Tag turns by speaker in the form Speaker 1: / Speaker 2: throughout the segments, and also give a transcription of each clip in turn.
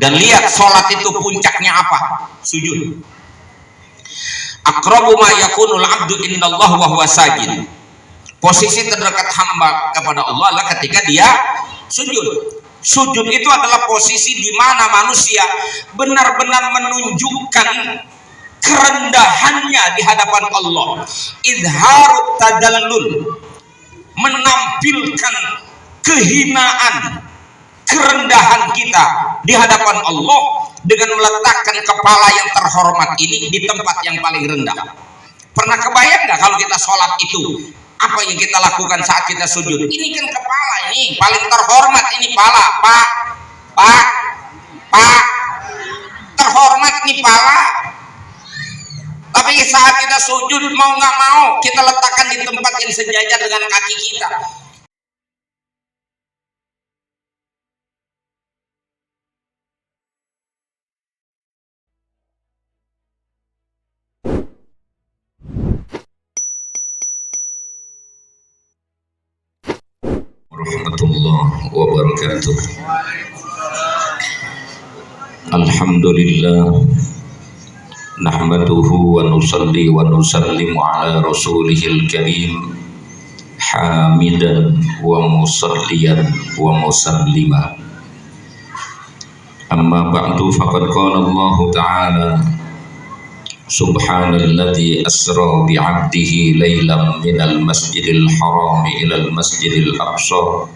Speaker 1: Dan lihat sholat itu puncaknya apa? Sujud. Aqrabu ma yakunul abdu indallah wa huwa sajid. Posisi terdekat hamba kepada Allah adalah ketika dia sujud. Sujud itu adalah posisi di mana manusia benar-benar menunjukkan kerendahannya di hadapan Allah. Izharut tadallul, menampilkan kehinaan, kerendahan kita di hadapan Allah dengan meletakkan kepala yang terhormat ini di tempat yang paling rendah. Pernah kebayang nggak kalau kita sholat itu apa yang kita lakukan saat kita sujud? Ini kan kepala ini paling terhormat, ini pala, pak, terhormat nih pala. Tapi saat kita sujud mau nggak mau kita letakkan di tempat yang sejajar dengan kaki kita. Warahmatullahi wabarakatuh. Alhamdulillah, nahmaduhu wa nusalli wa nusallimu ala rasulihil karim, hamidan wa musalliyan wa musallima. Amma ba'du, faqad qala Allah ta'ala subhanalladzi asra bi'abdihi laylan minal masjidil haram ilal masjidil aqsa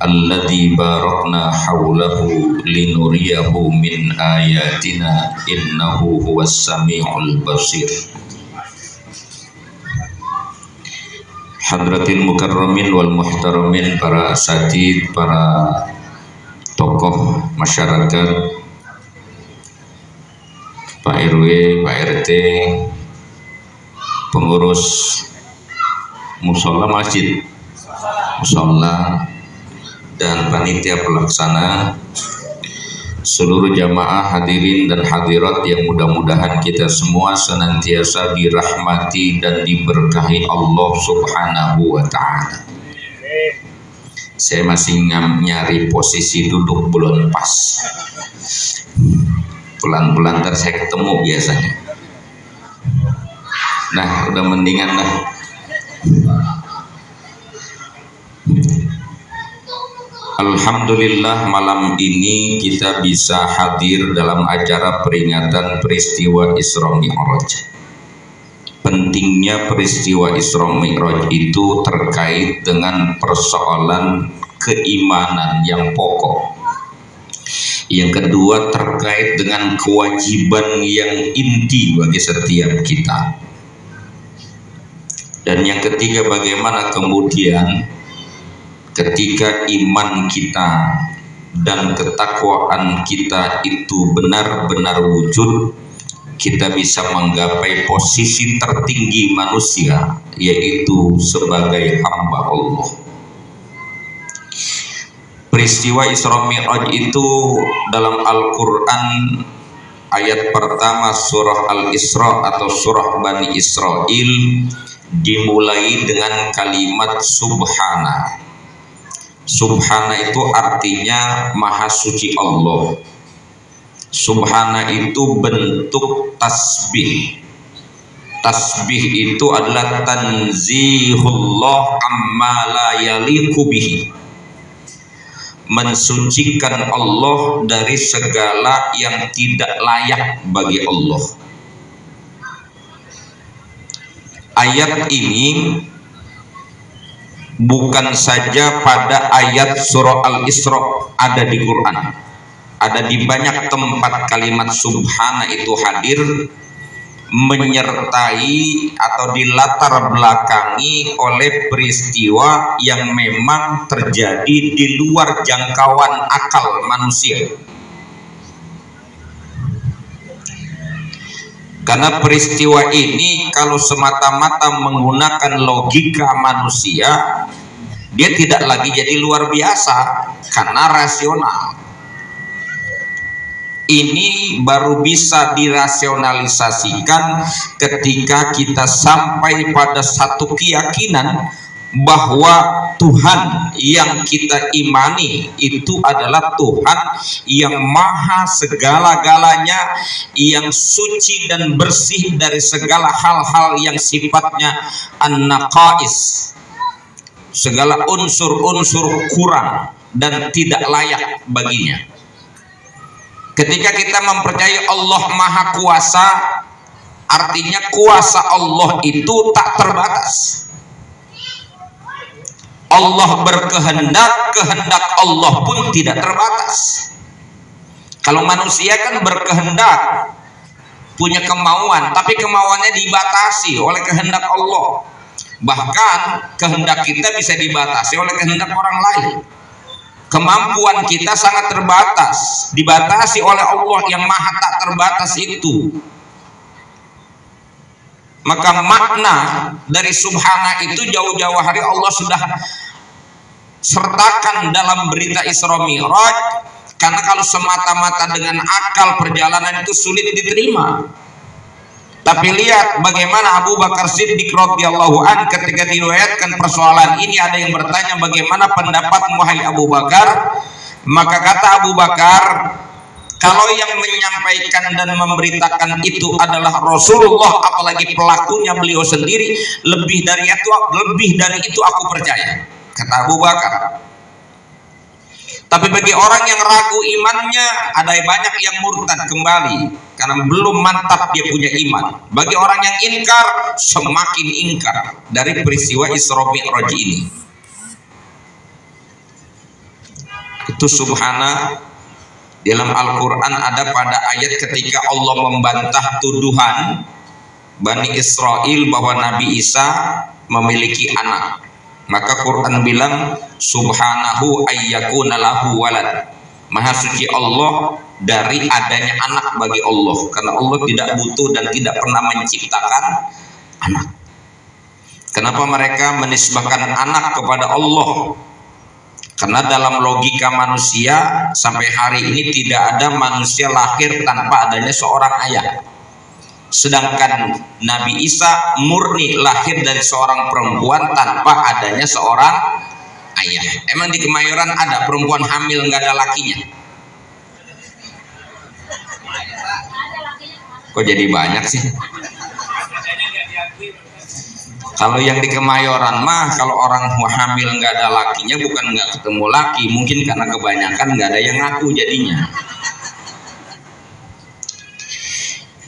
Speaker 1: alladzi barakna hawlahu linuriyahu min ayatina innahu huwas sami'ul basir. Hadratil mukarramin wal muhtaramin, para asatid, para tokoh masyarakat, Pak RW, Pak RT, pengurus musola masjid, musola, dan panitia pelaksana, seluruh jamaah hadirin dan hadirat yang mudah-mudahan kita semua senantiasa dirahmati dan diberkahi Allah Subhanahu wa Ta'ala. Saya masih nyari posisi duduk belum pas. Pelan-pelan ntar saya ketemu biasanya. Nah, udah mendingan lah. Alhamdulillah, malam ini kita bisa hadir dalam acara peringatan peristiwa Isra Mi'raj. Pentingnya peristiwa Isra Mi'raj itu terkait dengan persoalan keimanan yang pokok. Yang kedua terkait dengan kewajiban yang inti bagi setiap kita. Dan yang ketiga, bagaimana kemudian ketika iman kita dan ketakwaan kita itu benar-benar wujud, kita bisa menggapai posisi tertinggi manusia, yaitu sebagai hamba Allah. Peristiwa Isra Mi'raj itu dalam Al-Quran ayat pertama surah Al-Isra atau surah Bani Israel dimulai dengan kalimat Subhana. Subhana itu artinya Maha Suci Allah. Subhana itu bentuk tasbih. Tasbih itu adalah tanzihullah amma la yaliqu bihi, mensucikan Allah dari segala yang tidak layak bagi Allah. Ayat ini bukan saja pada ayat surah Al-Isra ada di Quran. Ada di banyak tempat kalimat subhana itu hadir, menyertai atau dilatar belakangi oleh peristiwa yang memang terjadi di luar jangkauan akal manusia. Karena peristiwa ini kalau semata-mata menggunakan logika manusia, dia tidak lagi jadi luar biasa karena rasional. Ini baru bisa dirasionalisasikan ketika kita sampai pada satu keyakinan bahwa Tuhan yang kita imani itu adalah Tuhan yang maha segala-galanya, yang suci dan bersih dari segala hal-hal yang sifatnya an-naqais, segala unsur-unsur kurang dan tidak layak baginya. Ketika kita mempercayai Allah maha kuasa, artinya kuasa Allah itu tak terbatas. Allah berkehendak, kehendak Allah pun tidak terbatas. Kalau manusia kan berkehendak, punya kemauan, tapi kemauannya dibatasi oleh kehendak Allah. Bahkan kehendak kita bisa dibatasi oleh kehendak orang lain. Kemampuan kita sangat terbatas, dibatasi oleh Allah yang maha tak terbatas itu. Maka makna dari subhana itu jauh-jauh hari Allah sudah sertakan dalam berita Isra Mi'raj, karena kalau semata-mata dengan akal perjalanan itu sulit diterima. Tapi lihat bagaimana Abu Bakar Siddiq radhiyallahu an ketika diriwayatkan persoalan ini, ada yang bertanya bagaimana pendapat wahai Abu Bakar, maka kata Abu Bakar, kalau yang menyampaikan dan memberitakan itu adalah Rasulullah, apalagi pelakunya beliau sendiri, lebih dari itu aku percaya, kata Abu Bakar. Tapi bagi orang yang ragu imannya, ada banyak yang murtad kembali karena belum mantap dia punya iman. Bagi orang yang ingkar, semakin ingkar dari peristiwa Isra Mi'raj ini. Itu subhana. Dalam Al-Quran ada pada ayat ketika Allah membantah tuduhan Bani Israel bahwa Nabi Isa memiliki anak. Maka Quran bilang subhanahu ayyakuna lahu walad. Maha suci Allah dari adanya anak bagi Allah, karena Allah tidak butuh dan tidak pernah menciptakan anak. Kenapa mereka menisbahkan anak kepada Allah? Karena dalam logika manusia sampai hari ini tidak ada manusia lahir tanpa adanya seorang ayah. Sedangkan Nabi Isa murni lahir dari seorang perempuan tanpa adanya seorang ayah. Emang di Kemayoran ada perempuan hamil nggak ada lakinya? Kok jadi banyak sih? Kalau yang di Kemayoran mah kalau orang hamil nggak ada lakinya bukan nggak ketemu laki, mungkin karena kebanyakan nggak ada yang ngaku jadinya.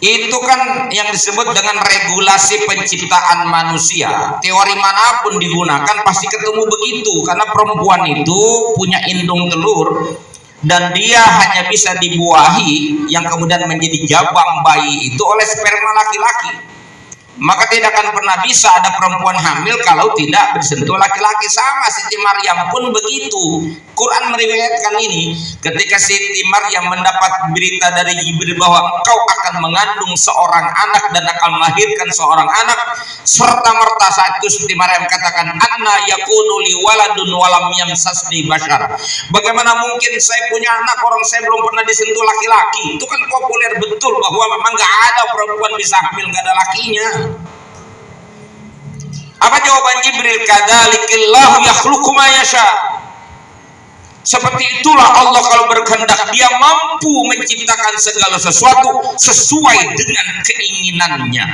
Speaker 1: Itu kan yang disebut dengan regulasi penciptaan manusia. Teori manapun digunakan pasti ketemu begitu, karena perempuan itu punya indung telur dan dia hanya bisa dibuahi yang kemudian menjadi jabang bayi itu oleh sperma laki-laki. Maka tidak akan pernah bisa ada perempuan hamil kalau tidak bersentuh laki-laki. Sama Siti Maryam pun begitu. Quran meriwayatkan ini ketika Siti Maryam mendapat berita dari Jibril bahwa engkau akan mengandung seorang anak dan akan melahirkan seorang anak, serta merta saat itu Siti Maryam katakan, anna yakunu li waladun walam yamsasni bashar. Bagaimana mungkin saya punya anak, orang saya belum pernah disentuh laki-laki. Itu kan populer betul bahwa memang gak ada perempuan bisa hamil gak ada lakinya. Apa jawaban Jibril? Kadzalikillahu yakhluqu ma yasha. Seperti itulah Allah kalau berkehendak, dia mampu menciptakan segala sesuatu sesuai dengan keinginannya.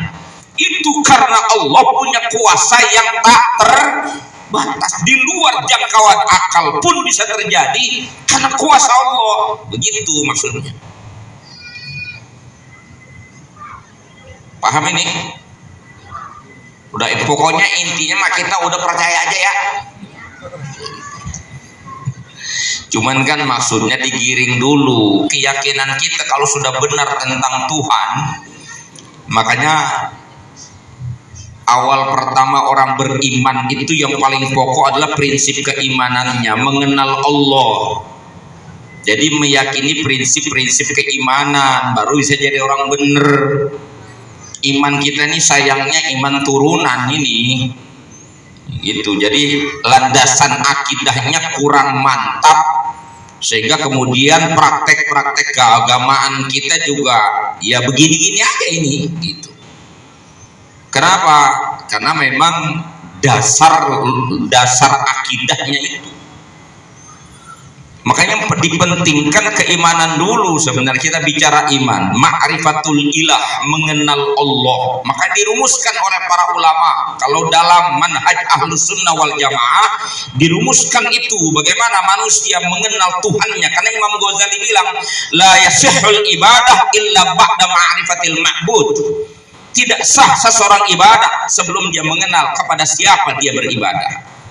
Speaker 1: Itu karena Allah punya kuasa yang tak terbatas, di luar jangkauan akal pun bisa terjadi karena kuasa Allah. Begitu maksudnya. Paham ini? Udah, pokoknya intinya mah kita udah percaya aja ya. Cuman kan maksudnya digiring dulu keyakinan kita kalau sudah benar tentang Tuhan. Makanya awal pertama orang beriman itu yang paling pokok adalah prinsip keimanannya, mengenal Allah. Jadi meyakini prinsip-prinsip keimanan baru bisa jadi orang bener. Iman kita nih sayangnya iman turunan ini gitu, jadi landasan akidahnya kurang mantap sehingga kemudian praktek-praktek keagamaan kita juga ya begini-gini aja ini gitu. Kenapa? Karena memang dasar akidahnya itu. Makanya dipentingkan keimanan dulu. Sebenarnya kita bicara iman, ma'rifatul ilah, mengenal Allah. Maka dirumuskan oleh para ulama. Kalau dalam manhaj ahlus sunnah wal jamaah dirumuskan itu bagaimana manusia mengenal Tuhannya. Karena Imam Ghazali bilang, la yasihul ibadah illa ba'da ma'rifatil ma'bud. Tidak sah seseorang ibadah sebelum dia mengenal kepada siapa dia beribadah.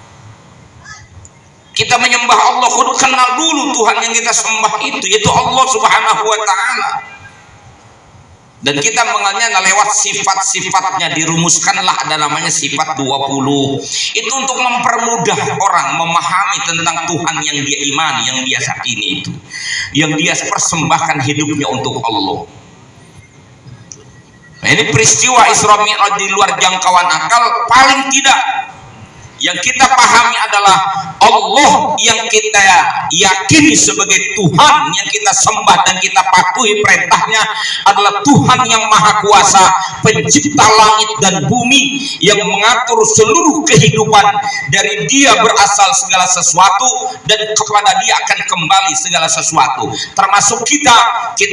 Speaker 1: Kita menyembah Allah, kudu kenal dulu Tuhan yang kita sembah itu, yaitu Allah Subhanahu wa Ta'ala. Dan kita mengenalnya lewat sifat-sifatnya, dirumuskanlah ada namanya sifat 20. Itu untuk mempermudah orang memahami tentang Tuhan yang dia imani, yang dia yakini itu, yang dia persembahkan hidupnya untuk Allah. Nah, ini peristiwa Isra Mi'raj di luar jangkauan akal. Paling tidak yang kita pahami adalah Allah yang kita yakini sebagai Tuhan yang kita sembah dan kita patuhi perintahnya adalah Tuhan yang maha kuasa, pencipta langit dan bumi, yang mengatur seluruh kehidupan. Dari dia berasal segala sesuatu dan kepada dia akan kembali segala sesuatu, termasuk kita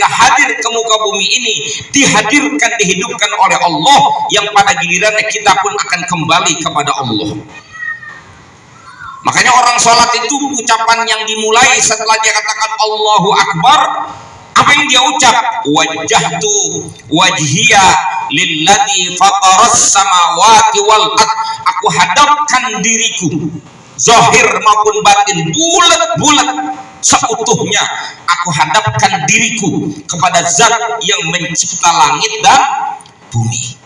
Speaker 1: hadir ke muka bumi ini dihadirkan, dihidupkan oleh Allah, yang pada gilirannya kita pun akan kembali kepada Allah. Makanya orang sholat itu ucapan yang dimulai setelah dia katakan Allahu Akbar, apa yang dia ucap? Wajjahtu wajhiya lilladzi fataras samawati wal ard. Aku hadapkan diriku, zahir maupun batin, bulat-bulat seutuhnya. Aku hadapkan diriku kepada Zat yang mencipta langit dan bumi.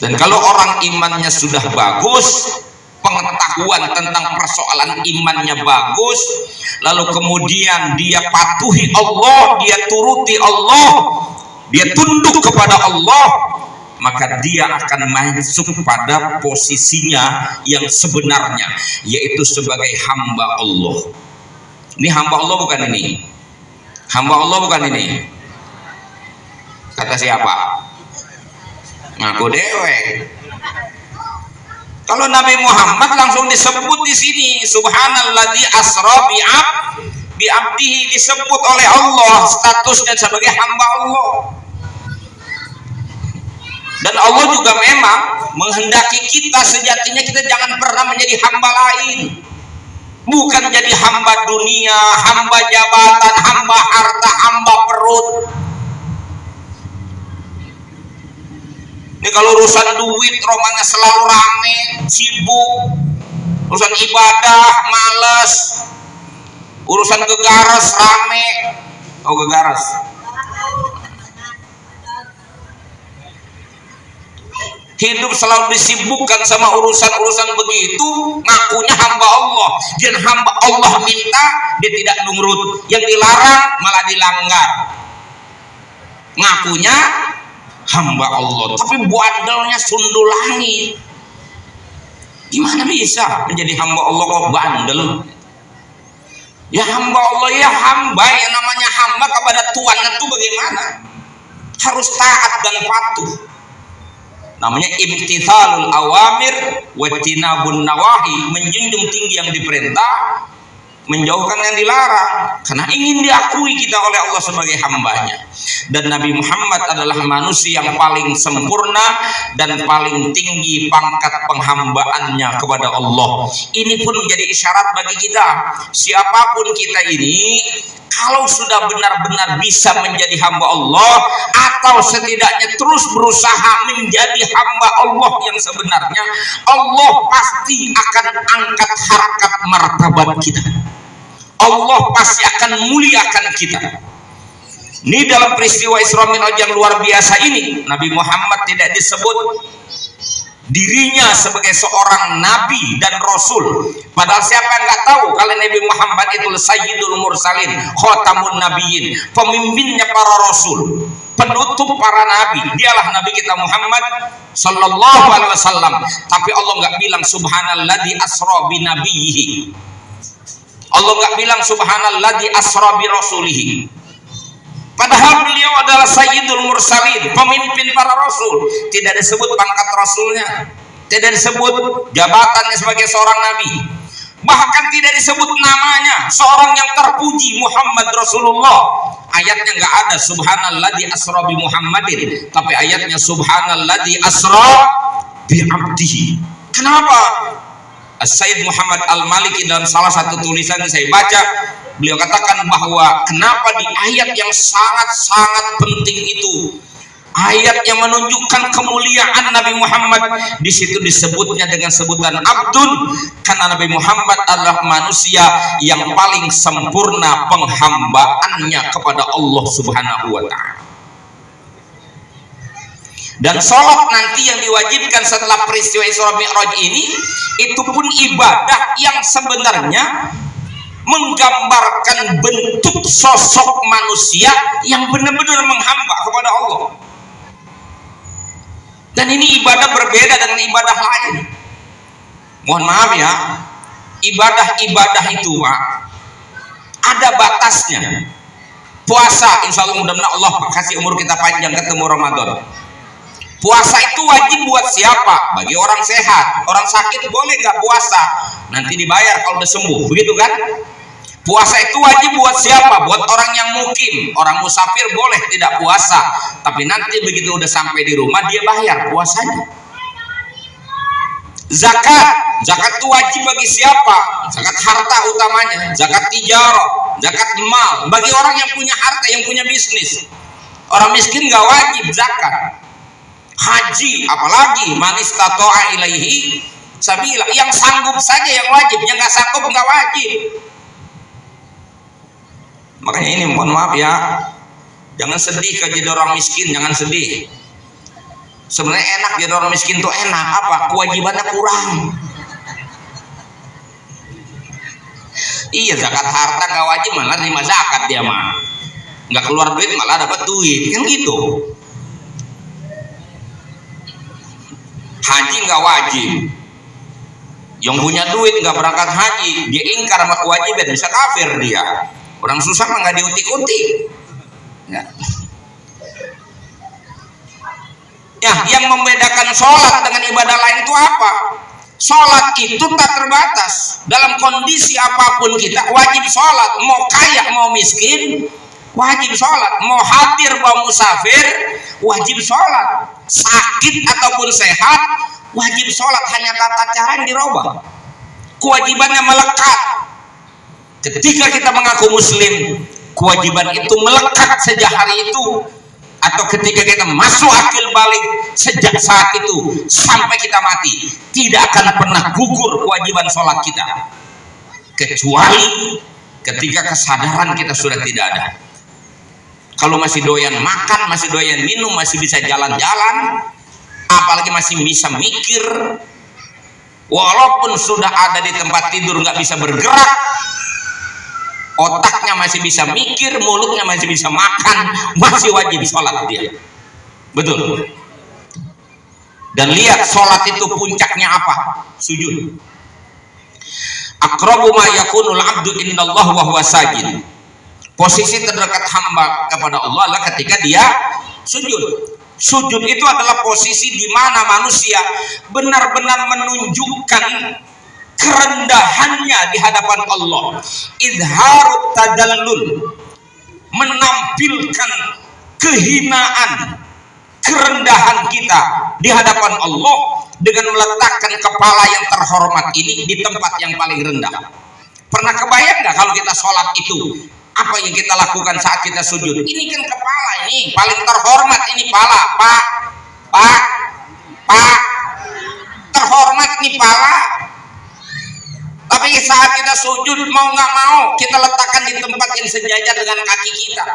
Speaker 1: Dan kalau orang imannya sudah bagus, pengetahuan tentang persoalan imannya bagus, lalu kemudian dia patuhi Allah, dia turuti Allah, dia tunduk kepada Allah, maka dia akan masuk pada posisinya yang sebenarnya, yaitu sebagai hamba Allah. Ini hamba Allah bukan ini? Hamba Allah bukan ini? Kata siapa? Ngaku dewe. Kalau Nabi Muhammad langsung disebut di sini, subhanalladzi asra bi abdihi, disebut oleh Allah statusnya sebagai hamba Allah. Dan Allah juga memang menghendaki kita sejatinya kita jangan pernah menjadi hamba lain. Bukan jadi hamba dunia, hamba jabatan, hamba harta, hamba perut. Ini kalau urusan duit, romannya selalu rame, sibuk. Urusan ibadah, malas. Urusan gegaras, rame. Oh, gegaras. Hidup selalu disibukkan sama urusan-urusan begitu, ngakunya hamba Allah. Dan hamba Allah minta, dia tidak nurut. Yang dilarang, malah dilanggar. Ngakunya hamba Allah, tapi bandelnya sundul langit. Gimana bisa menjadi hamba Allah kok bandel? Ya hamba Allah, ya hamba, yang namanya hamba kepada Tuhan itu bagaimana? Harus taat dan patuh. Namanya imtithalul awamir wa tinabun nawahi, menjunjung tinggi yang diperintah, menjauhkan yang dilarang, karena ingin diakui kita oleh Allah sebagai hambanya. Dan Nabi Muhammad adalah manusia yang paling sempurna dan paling tinggi pangkat penghambaannya kepada Allah. Ini pun menjadi isyarat bagi kita, siapapun kita ini, kalau sudah benar-benar bisa menjadi hamba Allah, atau setidaknya terus berusaha menjadi hamba Allah yang sebenarnya, Allah pasti akan angkat harkat martabat kita. Allah pasti akan muliakan kita. Ini dalam peristiwa Isra Mi'raj yang luar biasa ini, Nabi Muhammad tidak disebut dirinya sebagai seorang nabi dan rasul. Padahal siapa yang nggak tahu kalau Nabi Muhammad itu sayyidul mursalin, khatamun nabiyyin, pemimpinnya para rasul, penutup para nabi. Dialah nabi kita Muhammad sallallahu alaihi wasallam. Tapi Allah nggak bilang subhanalladzi asra bi nabiyhi. Allah nggak bilang subhanalladzi asra bi rasulihi. Padahal beliau adalah Sayyidul Mursalin, pemimpin para rasul. Tidak disebut pangkat rasulnya, tidak disebut jabatannya sebagai seorang nabi, bahkan tidak disebut namanya, seorang yang terpuji Muhammad Rasulullah. Ayatnya nggak ada subhanalladzi asra bi Muhammadin, tapi ayatnya subhanalladzi asra bi abdihi. Kenapa? Sayyid Muhammad Al-Maliki dalam salah satu tulisan yang saya baca, beliau katakan bahwa kenapa di ayat yang sangat-sangat penting itu, ayat yang menunjukkan kemuliaan Nabi Muhammad, di situ disebutnya dengan sebutan Abdun, karena Nabi Muhammad adalah manusia yang paling sempurna penghambaannya kepada Allah Subhanahu wa Ta'ala. Dan sholat nanti yang diwajibkan setelah peristiwa Isra Mi'raj ini, itu pun ibadah yang sebenarnya menggambarkan bentuk sosok manusia yang benar-benar menghamba kepada Allah. Dan ini ibadah berbeda dengan ibadah lain. Mohon maaf ya, ibadah-ibadah itu Pak, ada batasnya. Puasa, insya Allah mudah-mudahan Allah kasih umur kita panjang ketemu Ramadan. Puasa itu wajib buat siapa? Bagi orang sehat. Orang sakit boleh nggak puasa? Nanti dibayar kalau udah sembuh, begitu kan? Puasa itu wajib buat siapa? Buat orang yang mukim. Orang musafir boleh tidak puasa, tapi nanti begitu udah sampai di rumah dia bayar puasanya. Zakat itu wajib bagi siapa? Zakat harta utamanya, zakat tijarah, zakat mal bagi orang yang punya harta, yang punya bisnis. Orang miskin nggak wajib zakat. Haji apalagi manis tato'a ilaihi sabila, yang sanggup saja yang wajib, yang nggak sanggup nggak wajib. Makanya ini mohon maaf ya, jangan sedih kalau jadi orang miskin, jangan sedih. Sebenarnya enak jadi orang miskin tuh enak, apa? Kewajibannya kurang. Iya, zakat harta nggak wajib, malah terima zakat dia mah, nggak keluar duit malah dapat duit, kan gitu. Haji nggak wajib, yang punya duit nggak berangkat haji, dia ingkar sama kewajiban, bisa kafir dia. Orang susah mah nggak diutik-utik. Ya, yang membedakan sholat dengan ibadah lain itu apa? Sholat itu tak terbatas. Dalam kondisi apapun kita wajib sholat. Mau kaya mau miskin wajib sholat. Mau hadir mau musafir wajib sholat. Sakit ataupun sehat wajib sholat. Hanya tata cara yang dirubah. Kewajibannya melekat. Ketika kita mengaku muslim, kewajiban itu melekat sejak hari itu, atau ketika kita masuk akil balik sejak saat itu sampai kita mati, tidak akan pernah gugur kewajiban sholat kita, kecuali ketika kesadaran kita sudah tidak ada. Kalau masih doyan makan, masih doyan minum, masih bisa jalan-jalan, apalagi masih bisa mikir, walaupun sudah ada di tempat tidur nggak bisa bergerak, otaknya masih bisa mikir, mulutnya masih bisa makan, masih wajib sholat dia. Betul. Dan lihat sholat itu puncaknya apa? Sujud. Aqrabu ma yakunul abdu indallah wa huwa sajid. Posisi terdekat hamba kepada Allah adalah ketika dia sujud. Sujud itu adalah posisi di mana manusia benar-benar menunjukkan kerendahannya di hadapan Allah. Idharut tadallul, menampilkan kehinaan, kerendahan kita di hadapan Allah dengan meletakkan kepala yang terhormat ini di tempat yang paling rendah. Pernah kebayang nggak kalau kita sholat itu, apa yang kita lakukan saat kita sujud? Ini kan kepala ini paling terhormat, ini pala, pak, terhormat ini pala. Tapi saat kita sujud mau nggak mau kita letakkan di tempat yang sejajar dengan kaki kita.